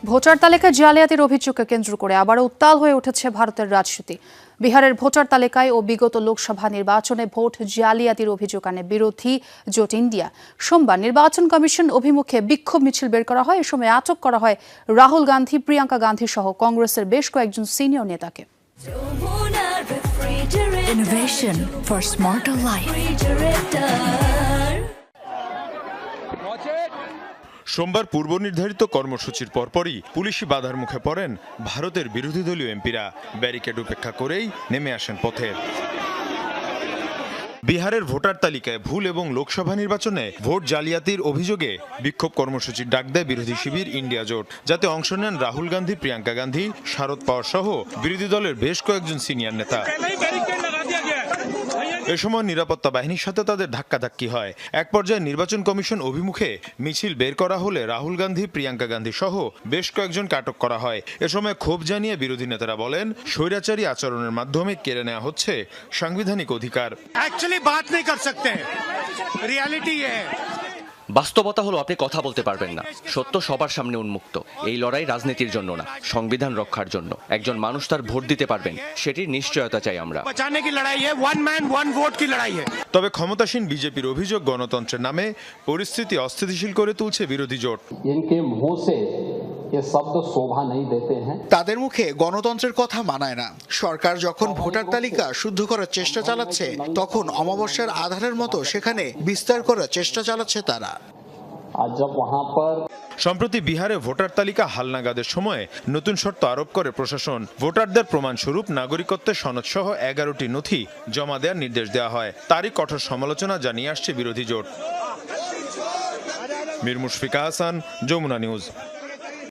Voter তালিকা জালিয়াতির অভিযোগকে কেন্দ্র করে আবারও উত্তাল হয়ে উঠেছে ভারতের রাজনীতি। বিহারের ভোটার তালিকায় ও বিগত লোকসভা নির্বাচনে ভোট জালিয়াতির অভিযোগ আনে বিরোধী জোট ইন্ডিয়া। সোমবার নির্বাচন কমিশন অভিমুখে বিক্ষোভ মিছিল বের করা হয়। এ সময় আটক করা হয় রাহুল গান্ধী, প্রিয়াঙ্কা গান্ধী সহ কংগ্রেসের বেশ কয়েকজন সিনিয়র নেতাকে। Innovation for smarter life. সোমবার পূর্ব নির্ধারিত কর্মসূচির পরপরই পুলিশি বাধার মুখে পড়েন ভারতের বিরোধী দলীয় এমপিরা। ব্যারিকেড উপেক্ষা করেই নেমে আসেন পথে। বিহারের ভোটার তালিকায় ভুল এবং লোকসভা নির্বাচনে ভোট জালিয়াতির অভিযোগে বিক্ষোভ কর্মসূচির ডাক দেয় বিরোধী শিবির ইন্ডিয়া জোট, যাতে অংশ নেন রাহুল গান্ধী, প্রিয়াঙ্কা গান্ধী, শারদ পাওয়ার সহ বিরোধী দলের বেশ কয়েকজন সিনিয়র নেতা। এ সময় নিরাপত্তা বাহিনীর সাথে তাদের ধাক্কাধাক্কি হয়। এক পর্যায়ে নির্বাচন কমিশন অভিমুখে মিছিল বের করা হলে রাহুল গান্ধী, প্রিয়াঙ্কা গান্ধী সহ বেশ কয়েকজনকে আটক করা হয়। এ সময় ক্ষোভ জানিয়ে বিরোধী নেতারা বলেন, স্বৈরাচারী আচরণের মাধ্যমে কেড়ে নেওয়া হচ্ছে সাংবিধানিক অধিকার। বাস্তবতা হলো আপনি কথা বলতে পারবেন না। সত্য সবার সামনে উন্মুক্ত। এই লড়াই রাজনীতির জন্য না, সংবিধান রক্ষার জন্য। একজন মানুষ তার ভোট দিতে পারবেন, সেটির নিশ্চয়তা চাই আমরা। তবে ক্ষমতাসীন বিজেপির অভিযোগ, গণতন্ত্রের নামে পরিস্থিতি অস্থিতিশীল করে তুলছে বিরোধী জোট। তাদের মুখে গণতন্ত্রের কথা মানায় না। সরকার যখন ভোটার তালিকা শুদ্ধ করার চেষ্টা চালাচ্ছে, তখন অমাবস্যার আধারের মতো সেখানে বিস্তার করার চেষ্টা চালাচ্ছে তারা। সম্প্রতি বিহারে ভোটার তালিকা হালনাগাদের সময় নতুন শর্ত আরোপ করে প্রশাসন। ভোটারদের প্রমাণস্বরূপ নাগরিকত্বের সনদ সহ 11টি নথি জমা দেওয়ার নির্দেশ দেওয়া হয়। তারই কঠোর সমালোচনা জানিয়ে আসছে বিরোধী জোট। মীর মুশফিকা হাসান, যমুনা নিউজ।